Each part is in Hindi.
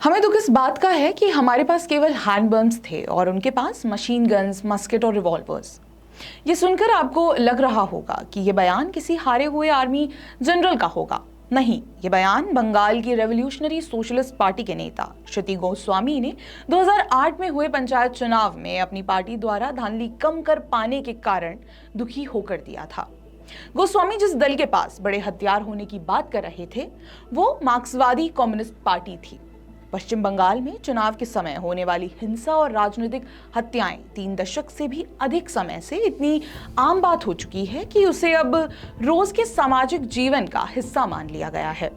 हमें दुख इस बात का है कि हमारे पास केवल हैंडबम्स थे और उनके पास मशीन गन्स, मस्केट और रिवॉल्वर्स। ये सुनकर आपको लग रहा होगा कि ये बयान किसी हारे हुए आर्मी जनरल का होगा। नहीं, ये बयान बंगाल की रेवोल्यूशनरी सोशलिस्ट पार्टी के नेता क्षिति गोस्वामी ने 2008 में हुए पंचायत चुनाव में अपनी पार्टी द्वारा धांधली कम कर पाने के कारण दुखी होकर दिया था। गोस्वामी जिस दल के पास बड़े हथियार होने की बात कर रहे थे वो मार्क्सवादी कम्युनिस्ट पार्टी थी। पश्चिम बंगाल में चुनाव के समय होने वाली हिंसा और राजनीतिक हत्याएं 3 दशक से भी अधिक समय से इतनी आम बात हो चुकी है कि उसे अब रोज के सामाजिक जीवन का हिस्सा मान लिया गया है।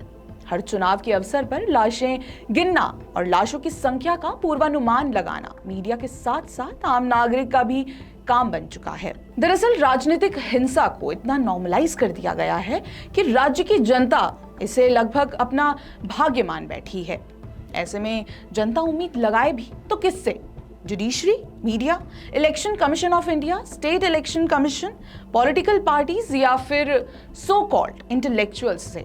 हर चुनाव के अवसर पर लाशें गिनना और लाशों की संख्या का पूर्वानुमान लगाना मीडिया के साथ साथ आम नागरिक का भी काम बन चुका है। दरअसल राजनीतिक हिंसा को इतना नॉर्मलाइज कर दिया गया है कि राज्य की जनता इसे लगभग अपना भाग्य मान बैठी है। ऐसे में जनता उम्मीद लगाए भी तो किससे? Judiciary, media, election commission of India, state election commission, political parties या फिर सो कॉल्ड इंटेलेक्चुअल्स से।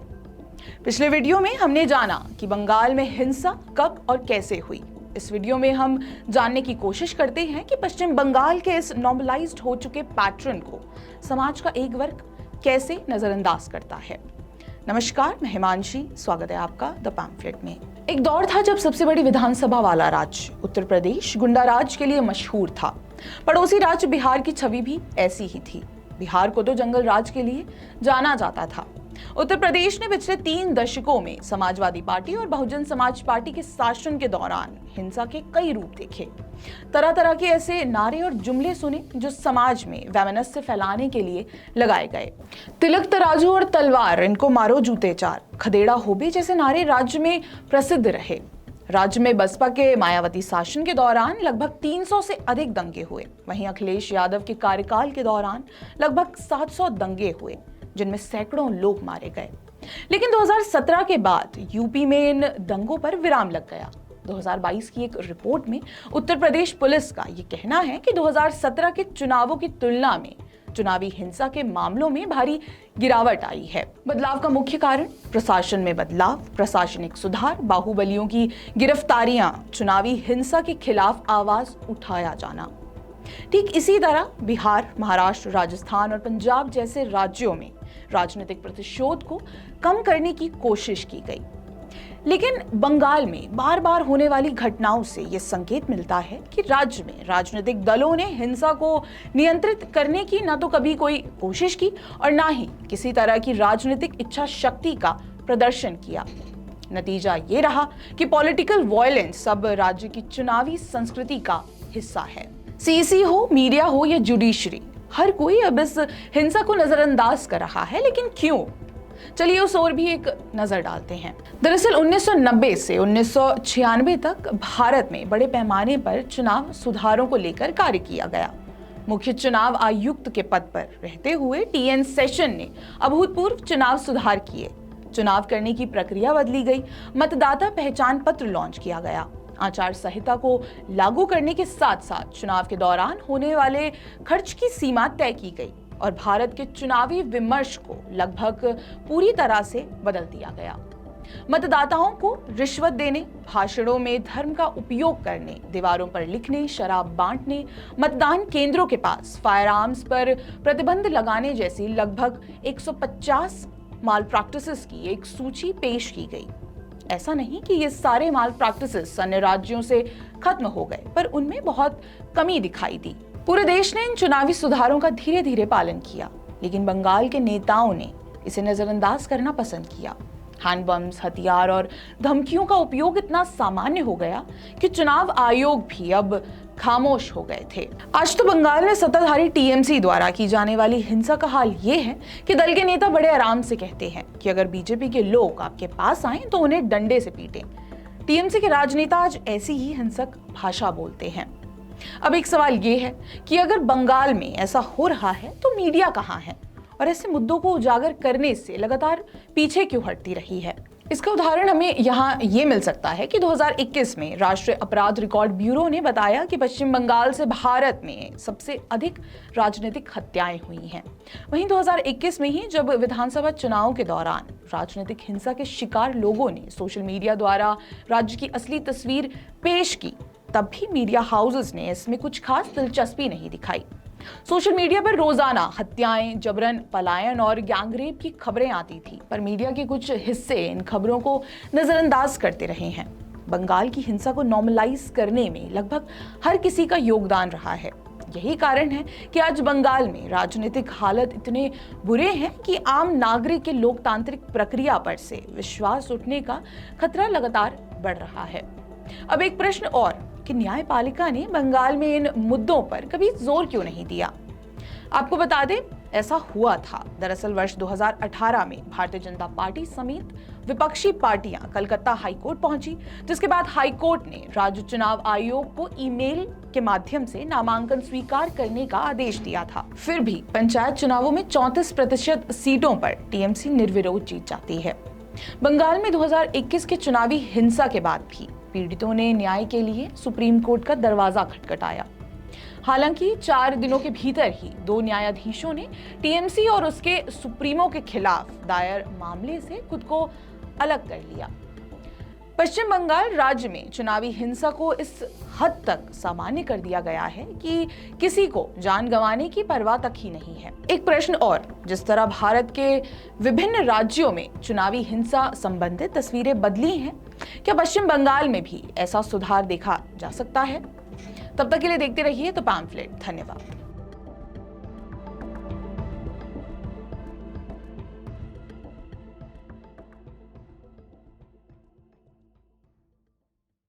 पिछले वीडियो में हमने जाना कि बंगाल में हिंसा कब और कैसे हुई। इस वीडियो में हम जानने की कोशिश करते हैं कि पश्चिम बंगाल के इस नॉर्मलाइज्ड हो चुके पैटर्न को समाज का एक वर्ग कैसे नजरअंदाज करता है। नमस्कार, मैं हिमांशी, स्वागत है आपका द पैम्फलेट में। एक दौर था जब सबसे बड़ी विधानसभा वाला राज्य उत्तर प्रदेश गुंडा राज के लिए मशहूर था। पड़ोसी राज्य बिहार की छवि भी ऐसी ही थी। बिहार को तो जंगल राज के लिए जाना जाता था। उत्तर प्रदेश ने पिछले 3 दशकों में समाजवादी पार्टी और बहुजन समाज पार्टी के शासन के दौरान हिंसा के कई रूप देखे। तरह तरह के ऐसे नारे और जुमले सुने जो समाज में वैमनस्य फैलाने के लिए लगाए गए। तिलक तराजू और तलवार, इनको मारो जूते चार, खदेड़ा होबे जैसे नारे राज्य में प्रसिद्ध रहे। राज्य में बसपा के मायावती शासन के दौरान लगभग 300 से अधिक दंगे हुए। वहीं अखिलेश यादव के कार्यकाल के दौरान लगभग 700 दंगे हुए जिनमें सैकड़ों लोग मारे गए। लेकिन 2017 के बाद यूपी में इन दंगों पर विराम लग गया। 2022 की एक रिपोर्ट में उत्तर प्रदेश पुलिस का ये कहना है कि 2017 के चुनावों की तुलना में चुनावी हिंसा के मामलों में भारी गिरावट आई है। बदलाव का मुख्य कारण प्रशासन में बदलाव, प्रशासनिक सुधार, बाहुबलियों की गिरफ्तारियां, चुनावी हिंसा के खिलाफ आवाज उठाया जाना। ठीक इसी तरह बिहार, महाराष्ट्र, राजस्थान और पंजाब जैसे राज्यों में राजनीतिक प्रतिशोध को कम करने की कोशिश की गई। लेकिन बंगाल में बार बार होने वाली घटनाओं से यह संकेत मिलता है कि राज्य में राजनीतिक दलों ने हिंसा को नियंत्रित करने की न तो कभी कोई कोशिश की और ना ही किसी तरह की राजनीतिक इच्छा शक्ति का प्रदर्शन किया। नतीजा ये रहा कि पॉलिटिकल वायलेंस अब राज्य की चुनावी संस्कृति का हिस्सा है। सीसी हो, मीडिया हो या जुडिशरी, हर कोई अब इस हिंसा को नजरअंदाज कर रहा है। लेकिन क्यों? चलिए उस ओर भी एक नजर डालते हैं। दरअसल 1990 से 1996 तक भारत में बड़े पैमाने पर चुनाव सुधारों को लेकर कार्य किया गया। मुख्य चुनाव आयुक्त के पद पर रहते हुए टीएन सेशन ने अभूतपूर्व चुनाव सुधार किए। चुनाव करने की प्रक्रिया बदली गई, मतदाता पहचान पत्र लॉन्च किया गया, आचार संहिता को लागू करने के साथ साथ चुनाव के दौरान होने वाले खर्च की सीमा तय की गई और भारत के चुनावी विमर्श को लगभग पूरी तरह से बदल दिया गया। मतदाताओं को रिश्वत देने, भाषणों में धर्म का उपयोग करने, दीवारों पर लिखने, शराब बांटने, मतदान केंद्रों के पास फायर आर्म्स पर प्रतिबंध लगाने जैसी लगभग 150 माल प्रैक्टिसेस की एक सूची पेश की गई। ऐसा नहीं कि ये सारे माल प्रैक्टिसेस अन्य राज्यों से खत्म हो गए, पर उनमें बहुत कमी दिखाई दी। पूरे देश ने इन चुनावी सुधारों का धीरे धीरे पालन किया, लेकिन बंगाल के नेताओं ने इसे नजरअंदाज करना पसंद किया। हैंडबम्स, हथियार और धमकियों का उपयोग इतना सामान्य हो गया कि चुनाव आयोग भी अब खामोश हो गए थे। आज तो बंगाल में सत्ताधारी टीएमसी द्वारा की जाने वाली हिंसा का हाल ये है कि दल के नेता बड़े आराम से कहते हैं कि अगर बीजेपी के लोग आपके पास आए तो उन्हें डंडे से पीटें। टीएमसी के राजनेता आज ऐसी ही हिंसक भाषा बोलते हैं। अब एक सवाल ये है कि अगर बंगाल में ऐसा हो रहा है तो मीडिया कहाँ है और ऐसे मुद्दों को उजागर करने से लगातार पीछे क्यों हटती रही है? इसका उदाहरण हमें यहाँ ये मिल सकता है कि 2021 में राष्ट्रीय अपराध रिकॉर्ड ब्यूरो ने बताया कि पश्चिम बंगाल से भारत में सबसे अधिक राजनीतिक हत्याएं हुई हैं। वहीं 2021 में ही जब विधानसभा चुनाव के दौरान राजनीतिक हिंसा के शिकार लोगों ने सोशल मीडिया द्वारा राज्य की असली तस्वीर पेश की, तब भी मीडिया हाउसेस ने इसमें कुछ खास दिलचस्पी नहीं दिखाई। सोशल मीडिया पर रोजाना हत्याएं, जबरन पलायन और गैंगरेप की खबरें आती थी, पर मीडिया के कुछ हिस्से इन खबरों को नजरअंदाज करते रहे हैं। बंगाल की हिंसा को नॉर्मलाइज करने में लगभग हर किसी का योगदान रहा है। यही कारण है कि आज बंगाल में राजनीतिक हालत इतने बुरे हैं कि आम नागरिक के लोकतांत्रिक प्रक्रिया पर से विश्वास उठने का खतरा लगातार बढ़ रहा है। अब एक प्रश्न और कि न्यायपालिका ने बंगाल में इन मुद्दों पर कभी जोर क्यों नहीं दिया? आपको बता दें, ऐसा हुआ था। दरअसल वर्ष 2018 में भारतीय जनता पार्टी समेत विपक्षी पार्टियां कलकत्ता हाईकोर्ट पहुंची, जिसके बाद हाईकोर्ट ने राज्य चुनाव आयोग को ईमेल के माध्यम से नामांकन स्वीकार करने का आदेश दिया था। फिर भी पंचायत चुनावों में 34% सीटों पर टीएमसी निर्विरोध जीत जाती है। बंगाल में 2021 के चुनावी हिंसा के बाद भी पीड़ितों ने न्याय के लिए सुप्रीम कोर्ट का दरवाजा खटखटाया। हालांकि 4 दिनों के भीतर ही 2 न्यायाधीशों ने टीएमसी और उसके सुप्रीमो के खिलाफ दायर मामले से खुद को अलग कर लिया। पश्चिम बंगाल राज्य में चुनावी हिंसा को इस हद तक सामान्य कर दिया गया है कि किसी को जान गंवाने की परवाह तक ही नहीं है। एक प्रश्न और, जिस तरह भारत के विभिन्न राज्यों में चुनावी हिंसा संबंधित तस्वीरें बदली हैं, क्या पश्चिम बंगाल में भी ऐसा सुधार देखा जा सकता है? तब तक के लिए देखते रहिए द पैम्फलेट। धन्यवाद।